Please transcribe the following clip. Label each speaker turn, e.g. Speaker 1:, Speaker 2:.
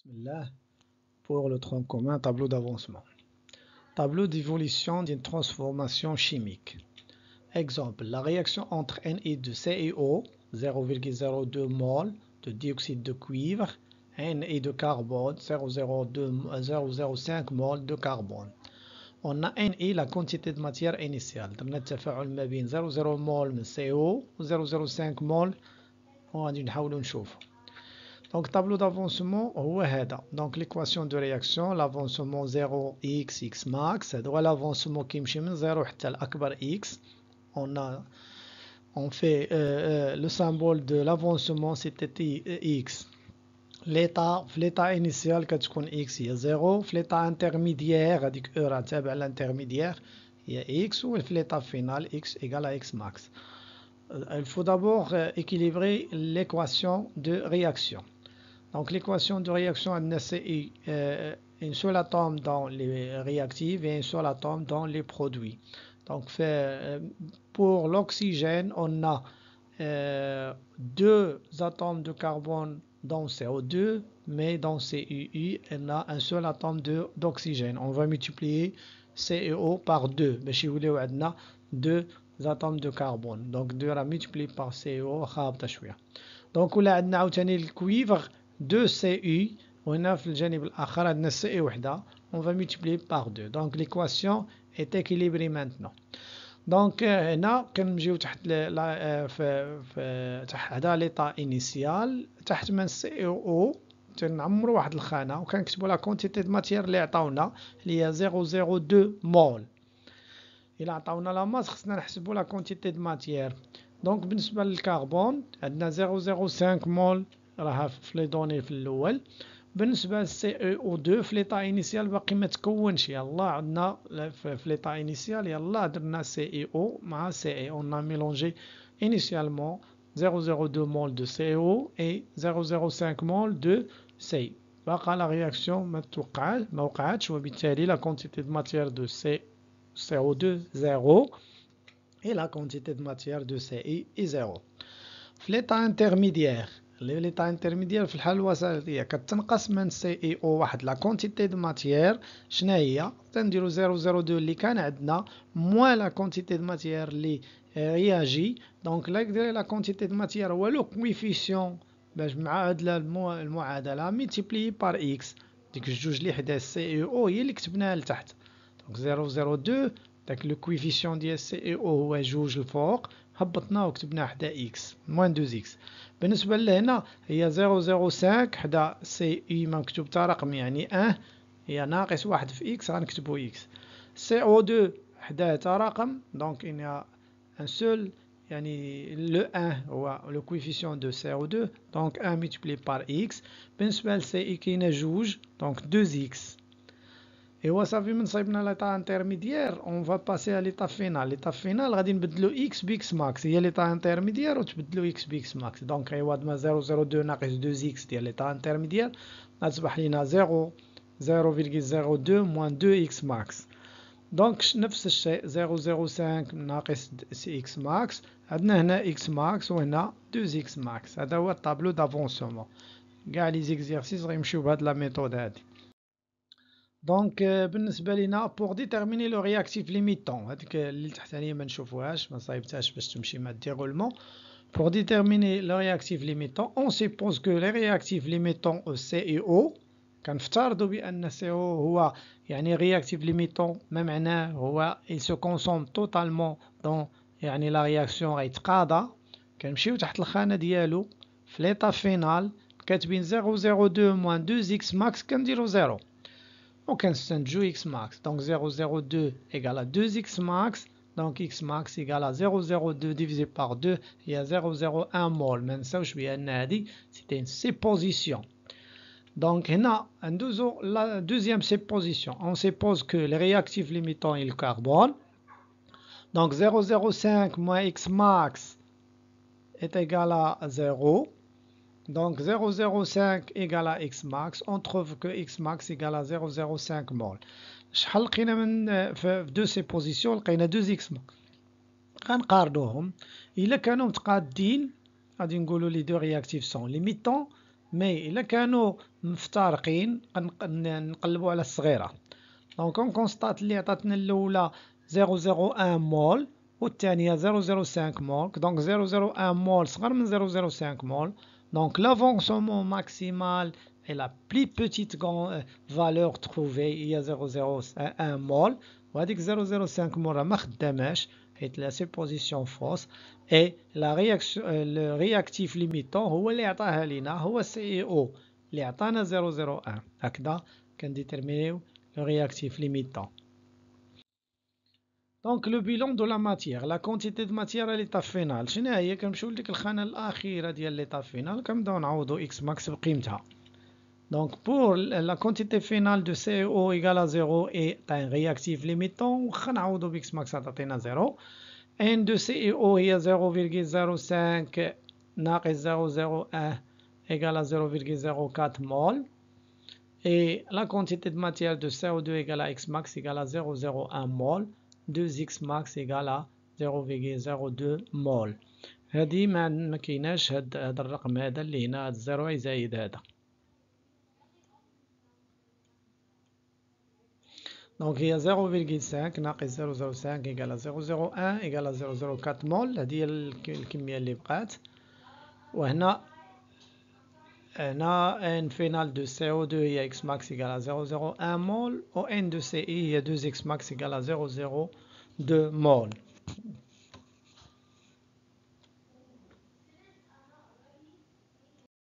Speaker 1: Bismillah. Pour le tronc commun, tableau d'avancement. Tableau d'évolution d'une transformation chimique. Exemple, la réaction entre Ni de CiO, 0,02 mol de dioxyde de cuivre, Ni de carbone, 0,05 mol de carbone. On a Ni, la quantité de matière initiale. On a التفاعل ما بين 0,0 mol من CO و 0,05 mol وغادي نحاولوا نشوفوا. Donc, tableau d'avancement, donc l'équation de réaction, l'avancement 0x, x max, l'avancement qui est 0 حتى الأكبر x. On fait le symbole de l'avancement, c'était x. L'état initial, x, il y a 0. L'état intermédiaire, l'intermédiaire, il y a x. Ou l'état final, x égale à x max. Il faut d'abord équilibrer l'équation de réaction. Donc l'équation de réaction c'est un seul atome dans les réactifs et un seul atome dans les produits. Donc pour l'oxygène, on a deux atomes de carbone dans CO2, mais dans CuI, on a un seul atome d'oxygène. On va multiplier CO par 2. باش يوليو عندنا deux atomes de carbone. Donc 2 multiplié par CO خابطة شوية. Donc ولا عندنا عاوتاني الكويفر 2 CU وهنا في الجانب الآخر عندنا CU وحدة. On va multiplier par 2. Donc l'équation est équilibrée maintenant. Donc هنا كنجيو تحت هذا ليطا انيسيال تحت من COO تنعمروا واحد الخانة وكنكتبوا لا كونتيتي د ماتيير اللي عطاونا اللي هي 0,02 مول. إلا عطاونا لا ماس خصنا نحسبوا لا كونتيتي د ماتيير. دونك بالنسبة للكربون عندنا 0,05 مول راها في لي دوني في الاول. بالنسبه للسي او 2 في ليطا انيسيال باقي ما تكونش، يلا عندنا في ليطا انيسيال يلا درنا سي اي او مع سي اي، اون ا ميلونجي انيسيالمون 0,02 مول دو سي او اي 0,05 مول دو سي. باقا لا رياكسيون ما وقعتش، وبالتالي لا كونتيتي دو ماتيير دو سي او 2 0 et la quantité de matière de CI est 0. في l'état intermédiaire l'état intermédiaire في الحالة الوسطية كتنقص من CiO واحد لا كونتيتي دو ماتيير. شنو هي؟ تنديرو 0,02 اللي كان عندنا موان لا كونتيتي دو ماتيير اللي رياجي. دونك لا كونتيتي دو ماتيير هو لو كويفيسيون باش مع هاد المعادلة ملتيبلي بار اكس. ديك الجوج اللي حدا CiO هي اللي كتبناها لتحت. دونك 0,02 داك لو كويفيسيون ديال CiO هو جوج الفوق، هبطناه وكتبناه حدا اكس موان 2 اكس. بالنسبة لهنا هي 0,05 حدا سي اي ما مكتوب تا رقم يعني هي ناقص واحد في اكس غنكتبو اكس. سي او 2 حداه تا رقم دونك ان ان سول يعني لو هو لو كويفيسيون دو سي او 2 دونك ملتيبلي بار اكس. بالنسبة لسي اي كاينه جوج دونك 2 اكس. ايوا صافي من صايبنا ليطا انترميديير اون فا باسي على ليطا فينال. ليطا فينال غادي نبدلو اكس بيكس ماكس، هي ليطا انترميديير وتبدلو اكس بيكس ماكس. دونك ايوا دما 0,02 ناقص 2 اكس ديال ليطا انترميديير غتصبح لينا 0,02 موان 2 اكس ماكس. دونك نفس الشيء 0,05 ناقص سي اكس ماكس، عندنا هنا اكس ماكس وهنا 2 اكس ماكس. هذا هو الطابلو دافونسمون. كاع لي زيكزيرسيس غيمشيو بهاد لا ميثود هادي. دونك بالنسبه لينا بور ديتيرميني لو رياكتيف ليميتون، هذيك اللي تحتانيه ما نشوفوهاش ما صايبتهاش باش تمشي مع الديغولمون. بور ديتيرميني لو رياكتيف ليميتون اون سيبوز كو لي رياكتيف ليميتون سي او كنفترضوا بان سي او هو يعني رياكتيف ليميتون ما معناه هو il se consomme totalement dans يعني لا رياكسيون غيتقاضى. كنمشيو تحت الخانه ديالو في ليطا فينال كاتبين 0,02 موان 2 اكس ماكس كنديرو 0 وكنستنتجو x max. Donc 0,02 égale à 2x max. Donc x max égale à 0,02 divisé par 2 il y a 0,01 mol. ما نساوش بأن هذه c'était une supposition. Donc هنا ندوزو la deuxième supposition. On suppose que le réactif limitant est le carbone. Donc 0,05 moins x max est égal à 0. Donc 0,05 égale à x max. On trouve que x max égale à 0,05 mol. شحال لقينا من في دو سيبوزيسيون؟ لقينا 2 اكس ماكس. غنقارنوهم، الا كانوا متقادين غادي نقولوا لي دو رياكتيف سون ليميتون مي إلا كانوا مفترقين نقلبوا على الصغيرة. دونك اون كونستات اللي عطاتنا الأولى 001 مول والثانية 005 مول، دونك 001 مول صغر من 005 مول، دونك l'avancement maximal et la plus petite valeur trouvée هي 001 مول، وهذيك 005 مول راه ما خداماش حيت لا سيبوزيسيون فوس، اي لا لو رياكتيف ليميتون هو اللي عطاها لينا هو سي او اللي عطانا 001. هكذا كنديتيرمينيو لو رياكتيف ليميتون. دونك لو بيلون دو لا ماتيير، لا كونتيتي دو ماتيير ا ليطاب فينال شنو هي؟ كنمشيو لديك الخانه الاخيره ديال ليطاب فينال كنبداو نعوضو اكس ماكس بقيمتها. دونك بور لا كونتيتي فينال دو سي او ايكال 0 اي تاع رياكتيف ليميتون واخا نعوضو باكس ماكس تعطينا 0. ان دو سي او هي 0.05 ناقص 001 ايكال 0.04 مول. Et la quantité de matière de CO2 égale à X max égale à 0,01 mol. 2X max égale à 0,02 مول. هذه ما كايناش هذا الرقم هذا اللي هنا، هذا الزيرو يزايد هذا. دونك هي 0,5 ناقص 0,05 égale à 0,01 égale à 0,04 مول. هذه هي الكمية اللي بقات. وهنا N final de CO2 هي X max égale à 0,01 mol و N de CI هي 2X max égale à 0,02 mol.